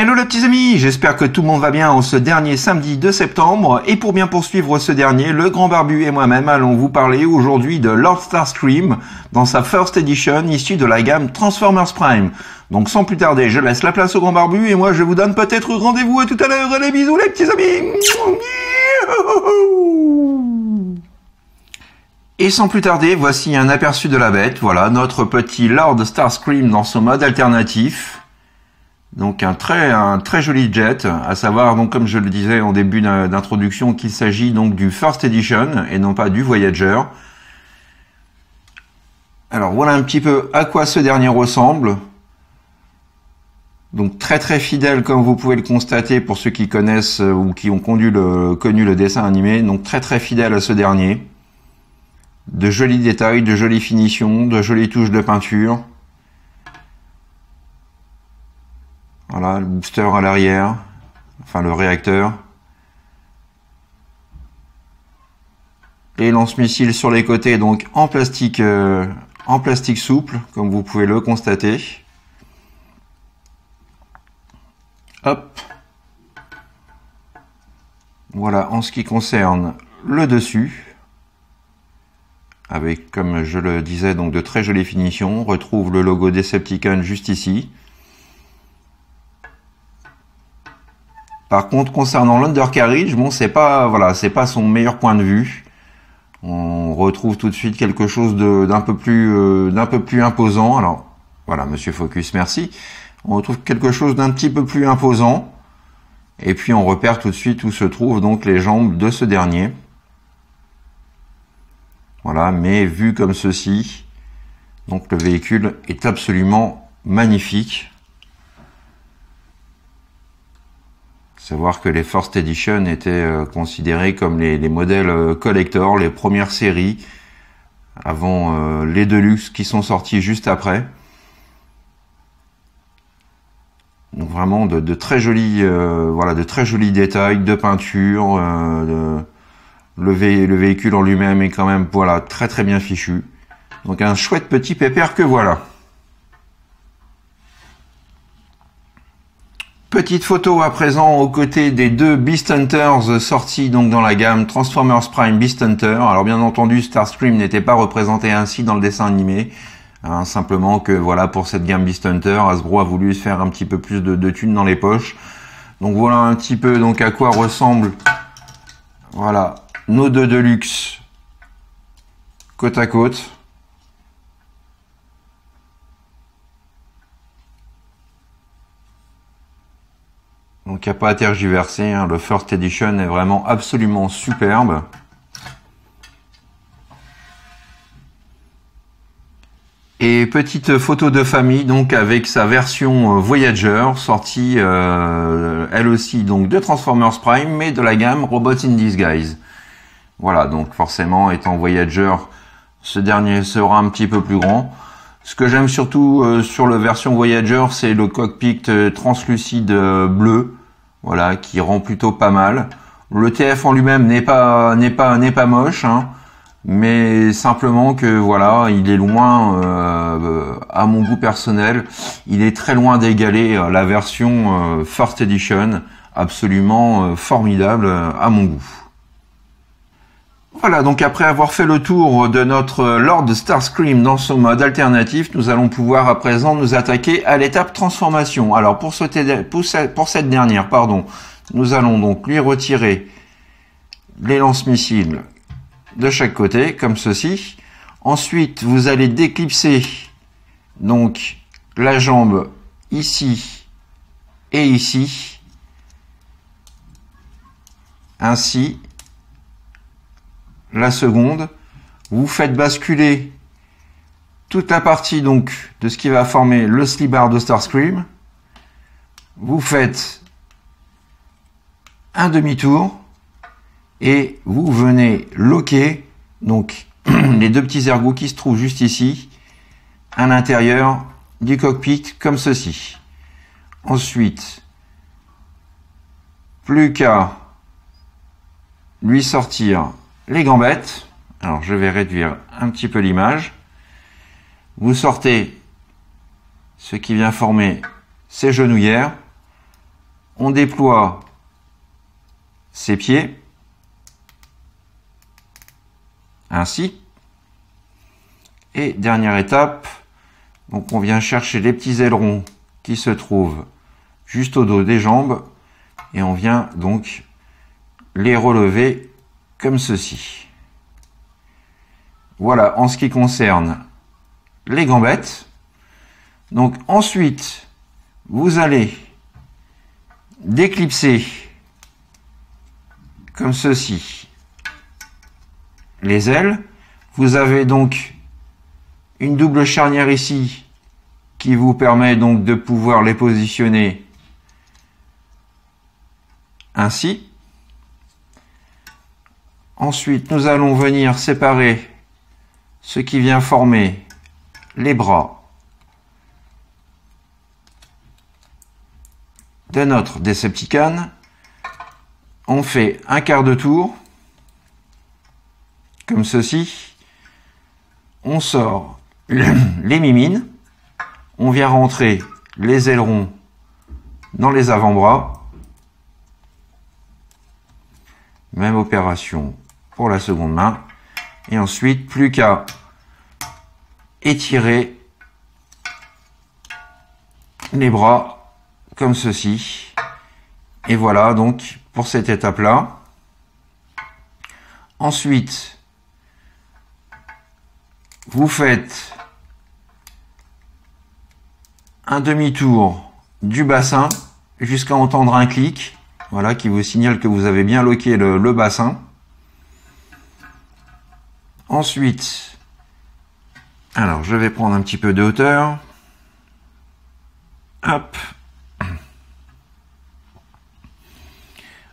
Hello les petits amis, j'espère que tout le monde va bien en ce dernier samedi de septembre. Et pour bien poursuivre ce dernier, le Grand Barbu et moi-même allons vous parler aujourd'hui de Lord Starscream dans sa First Edition issue de la gamme Transformers Prime. Donc sans plus tarder, je laisse la place au Grand Barbu et moi je vous donne peut-être rendez-vous à tout à l'heure. Les bisous les petits amis. Et sans plus tarder, voici un aperçu de la bête. Voilà, notre petit Lord Starscream dans son mode alternatif. Donc un très joli jet, à savoir donc comme je le disais en début d'introduction qu'il s'agit donc du First Edition et non pas du Voyager. Alors voilà un petit peu à quoi ce dernier ressemble. Donc très fidèle comme vous pouvez le constater pour ceux qui connaissent ou qui ont connu le dessin animé. Donc très fidèle à ce dernier. De jolis détails, de jolies finitions, de jolies touches de peinture. Voilà, le booster à l'arrière, enfin le réacteur. Les lance-missiles sur les côtés, donc en plastique souple, comme vous pouvez le constater. Hop. Voilà, en ce qui concerne le dessus, avec, comme je le disais, donc de très jolies finitions. On retrouve le logo Decepticon juste ici. Par contre, concernant l'undercarriage, bon, c'est pas son meilleur point de vue. On retrouve tout de suite quelque chose d'un peu plus imposant. Alors, voilà, Monsieur Focus, merci. On retrouve quelque chose d'un petit peu plus imposant. Et puis, on repère tout de suite où se trouvent donc les jambes de ce dernier. Voilà, mais vu comme ceci, donc le véhicule est absolument magnifique. Savoir que les First Edition étaient considérés comme les modèles collector, les premières séries, avant les Deluxe qui sont sortis juste après. Donc vraiment de très jolis, de très jolis détails de peinture. Le véhicule en lui-même est quand même très bien fichu. Donc un chouette petit pépère que voilà. Petite photo à présent aux côtés des deux Beast Hunters sortis donc dans la gamme Transformers Prime Beast Hunter. Alors bien entendu, Starscream n'était pas représenté ainsi dans le dessin animé. Hein, simplement que voilà, pour cette gamme Beast Hunter, Hasbro a voulu se faire un petit peu plus de thunes dans les poches. Donc voilà un petit peu donc à quoi ressemblent voilà, nos deux Deluxe côte à côte. Donc il n'y a pas à tergiverser, hein, le First Edition est vraiment absolument superbe. Et petite photo de famille donc avec sa version Voyager sortie elle aussi donc de Transformers Prime mais de la gamme Robots in Disguise. Voilà, donc forcément étant Voyager, ce dernier sera un petit peu plus grand. Ce que j'aime surtout sur la version Voyager, c'est le cockpit translucide bleu, voilà, qui rend plutôt pas mal. Le TF en lui-même n'est pas moche, hein, mais simplement que voilà, il est loin, à mon goût personnel, il est très loin d'égaler la version First Edition, absolument formidable à mon goût. Voilà, donc après avoir fait le tour de notre Lord Starscream dans son mode alternatif, nous allons pouvoir à présent nous attaquer à l'étape transformation. Alors pour cette dernière, nous allons donc lui retirer les lance-missiles de chaque côté, comme ceci. Ensuite, vous allez déclipser donc la jambe ici et ici, ainsi. La seconde, vous faites basculer toute la partie donc de ce qui va former le slip-bar de Starscream. Vous faites un demi-tour et vous venez loquer donc les deux petits ergots qui se trouvent juste ici à l'intérieur du cockpit comme ceci. Ensuite, plus qu'à lui sortir les gambettes. Alors je vais réduire un petit peu l'image. Vous sortez ce qui vient former ces genouillères. On déploie ses pieds, ainsi. Et dernière étape, donc on vient chercher les petits ailerons qui se trouvent juste au dos des jambes et on vient donc les relever comme ceci. Voilà en ce qui concerne les gambettes. Donc ensuite, vous allez déclipser comme ceci les ailes. Vous avez donc une double charnière ici qui vous permet donc de pouvoir les positionner ainsi. Ensuite, nous allons venir séparer ce qui vient former les bras de notre Decepticon. On fait un quart de tour, comme ceci. On sort les mimines. On vient rentrer les ailerons dans les avant-bras. Même opération pour la seconde main. Et ensuite, plus qu'à étirer les bras comme ceci. Et voilà donc pour cette étape-là. Ensuite, vous faites un demi-tour du bassin jusqu'à entendre un clic, voilà, qui vous signale que vous avez bien loqué le bassin. Ensuite, alors je vais prendre un petit peu de hauteur. Hop.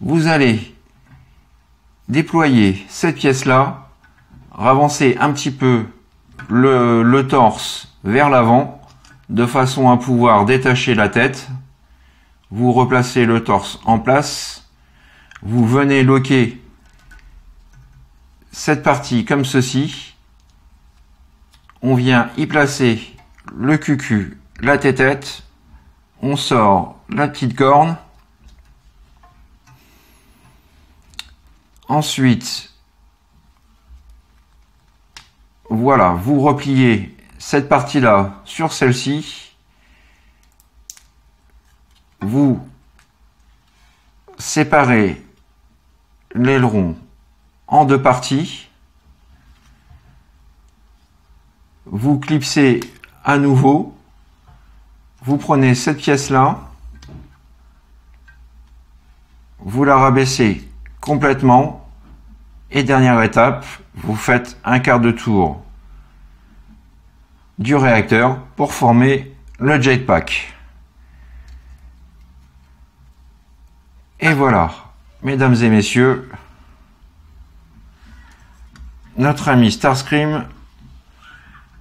Vous allez déployer cette pièce-là, ravancer un petit peu le torse vers l'avant, de façon à pouvoir détacher la tête. Vous replacez le torse en place. Vous venez loquer cette partie comme ceci. On vient y placer le cucu, la tétette. On sort la petite corne. Ensuite, voilà, vous repliez cette partie-là sur celle-ci. Vous séparez l'aileron en deux parties. Vous clipsez à nouveau. Vous prenez cette pièce-là. Vous la rabaissez complètement. Et dernière étape, vous faites un quart de tour du réacteur pour former le jetpack. Et voilà, mesdames et messieurs, notre ami Starscream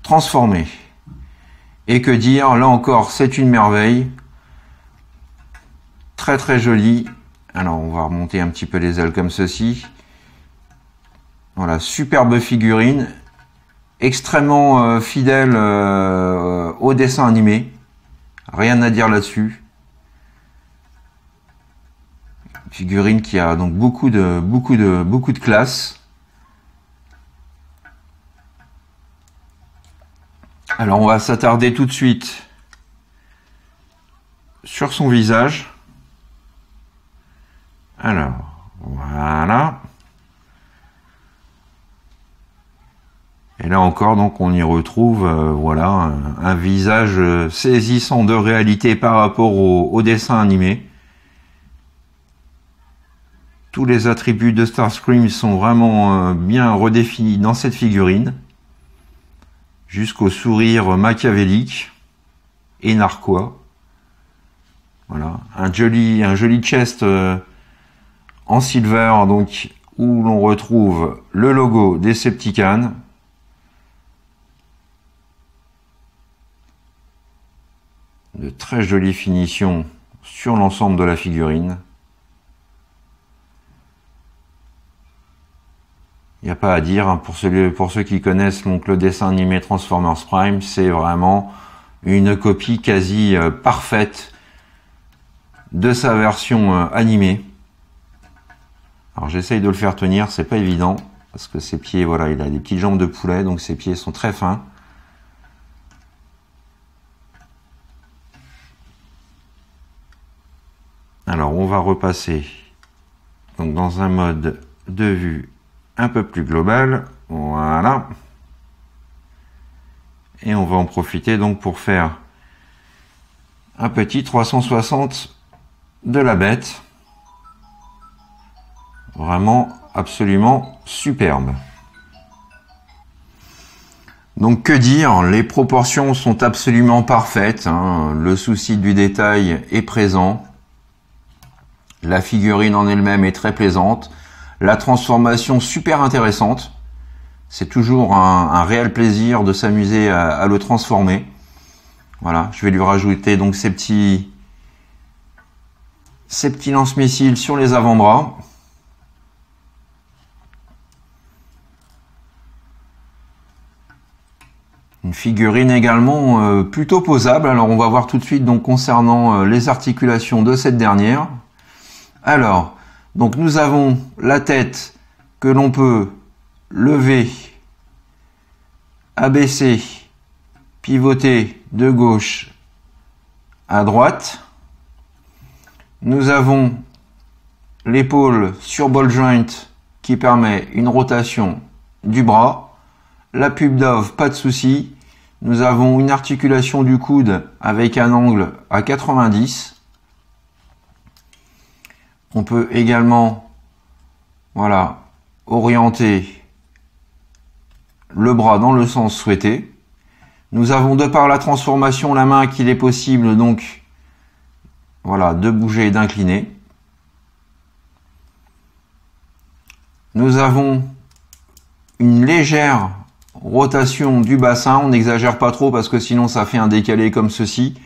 transformé. Et que dire, là encore, c'est une merveille. Très très joli. Alors, on va remonter un petit peu les ailes comme ceci. Voilà, superbe figurine. Extrêmement fidèle au dessin animé. Rien à dire là-dessus. Figurine qui a donc beaucoup de classe. Alors on va s'attarder tout de suite sur son visage. Alors, voilà. Et là encore, donc, on y retrouve, voilà, un visage saisissant de réalité par rapport au dessin animé. Tous les attributs de Starscream sont vraiment bien redéfinis dans cette figurine. Jusqu'au sourire machiavélique et narquois. Voilà, un joli chest en silver, donc, où l'on retrouve le logo des Decepticons. De très jolies finitions sur l'ensemble de la figurine. Il n'y a pas à dire, hein, pour ceux qui connaissent donc le dessin animé Transformers Prime, c'est vraiment une copie quasi parfaite de sa version animée. Alors j'essaye de le faire tenir, c'est pas évident, parce que ses pieds, voilà, il a des petites jambes de poulet, donc ses pieds sont très fins. Alors on va repasser donc dans un mode de vue un peu plus global, voilà. Et on va en profiter donc pour faire un petit 360 de la bête. Vraiment absolument superbe. Donc que dire, les proportions sont absolument parfaites, hein. Le souci du détail est présent. La figurine en elle-même est très plaisante. La transformation super intéressante. C'est toujours un réel plaisir de s'amuser à le transformer. Voilà, je vais lui rajouter donc ces petits lance-missiles sur les avant-bras. Une figurine également plutôt posable. Alors on va voir tout de suite donc concernant les articulations de cette dernière. Alors, donc nous avons la tête que l'on peut lever, abaisser, pivoter de gauche à droite. Nous avons l'épaule sur ball joint qui permet une rotation du bras. La pub d'Ove, pas de souci. Nous avons une articulation du coude avec un angle à 90. On peut également, voilà, orienter le bras dans le sens souhaité. Nous avons de par la transformation la main qu'il est possible donc, voilà, de bouger et d'incliner. Nous avons une légère rotation du bassin, on n'exagère pas trop parce que sinon ça fait un décalé comme ceci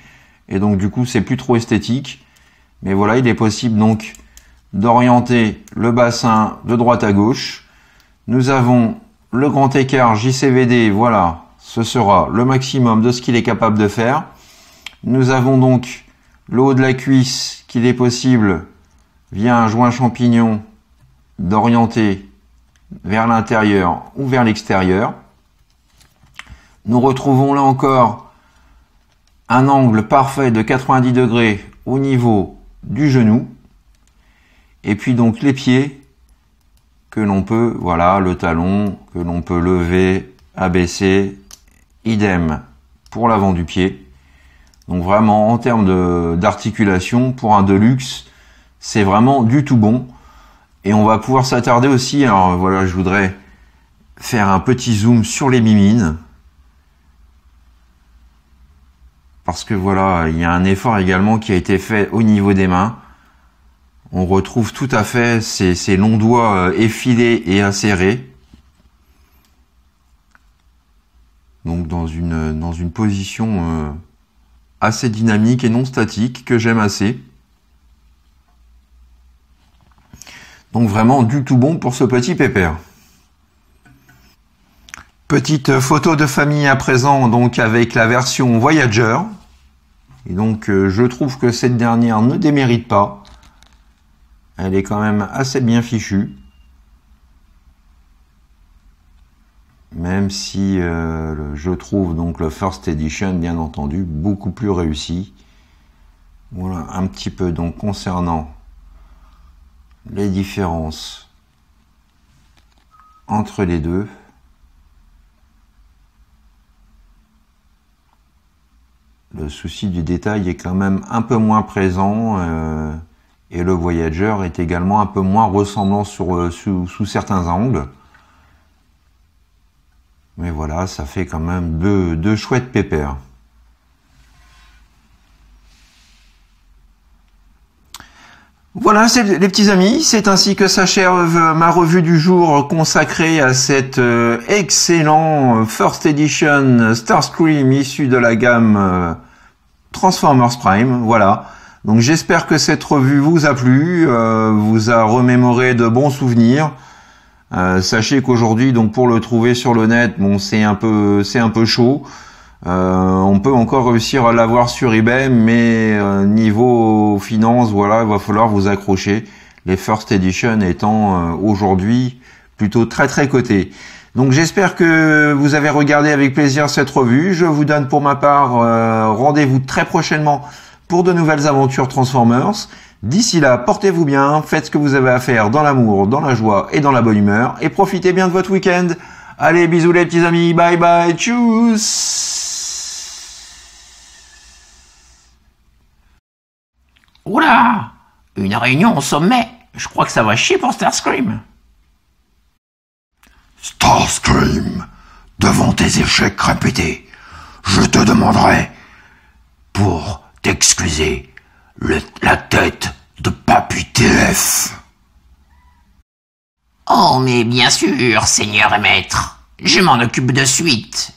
et donc du coup c'est plus trop esthétique, mais voilà, il est possible donc d'orienter le bassin de droite à gauche. Nous avons le grand écart JCVD, voilà, ce sera le maximum de ce qu'il est capable de faire. Nous avons donc le haut de la cuisse qu'il est possible via un joint champignon d'orienter vers l'intérieur ou vers l'extérieur. Nous retrouvons là encore un angle parfait de 90 degrés au niveau du genou. Et puis donc les pieds que l'on peut, voilà, le talon que l'on peut lever, abaisser, idem pour l'avant du pied. Donc vraiment en termes d'articulation pour un Deluxe, c'est vraiment du tout bon. Et on va pouvoir s'attarder aussi, alors voilà, je voudrais faire un petit zoom sur les mimines. Parce que voilà, il y a un effort également qui a été fait au niveau des mains. On retrouve tout à fait ces longs doigts effilés et acérés. Donc dans une position assez dynamique et non statique que j'aime assez. Donc vraiment du tout bon pour ce petit pépère. Petite photo de famille à présent donc avec la version Voyager. Et donc je trouve que cette dernière ne démérite pas. Elle est quand même assez bien fichue. Même si je trouve donc le First Edition, bien entendu, beaucoup plus réussi. Voilà un petit peu donc concernant les différences entre les deux. Le souci du détail est quand même un peu moins présent. Et le Voyager est également un peu moins ressemblant sous certains angles. Mais voilà, ça fait quand même deux chouettes pépères. Voilà, les petits amis, c'est ainsi que s'achève ma revue du jour consacrée à cet excellent First Edition Starscream issu de la gamme Transformers Prime. Voilà. Donc j'espère que cette revue vous a plu, vous a remémoré de bons souvenirs. Sachez qu'aujourd'hui, donc pour le trouver sur le net, bon c'est un peu chaud. On peut encore réussir à l'avoir sur eBay, mais niveau finance, voilà, il va falloir vous accrocher. Les First Edition étant aujourd'hui plutôt très très cotés. Donc j'espère que vous avez regardé avec plaisir cette revue. Je vous donne pour ma part rendez-vous très prochainement pour de nouvelles aventures Transformers. D'ici là, portez-vous bien, faites ce que vous avez à faire dans l'amour, dans la joie et dans la bonne humeur, et profitez bien de votre week-end. Allez, bisous les petits amis, bye bye, tchuss. Oula, une réunion au sommet. Je crois que ça va chier pour Starscream. Starscream, devant tes échecs répétés, je te demanderai, pour t'excuser, la tête de Papy TF. Oh, mais bien sûr, seigneur et maître. Je m'en occupe de suite.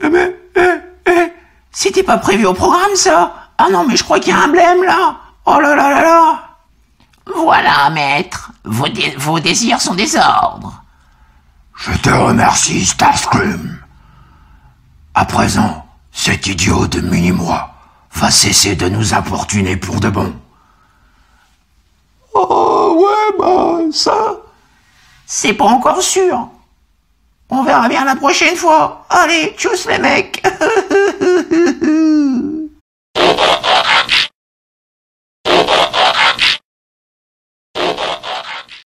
Mais, c'était pas prévu au programme, ça? Ah non, mais je crois qu'il y a un blême, là. Oh là là là là. Voilà, maître. Vos désirs sont des ordres. Je te remercie, Starscream. À présent, cet idiot de mini-moi va cesser de nous importuner pour de bon. Oh ouais, bah ça... C'est pas encore sûr. On verra bien la prochaine fois. Allez, tchuss les mecs.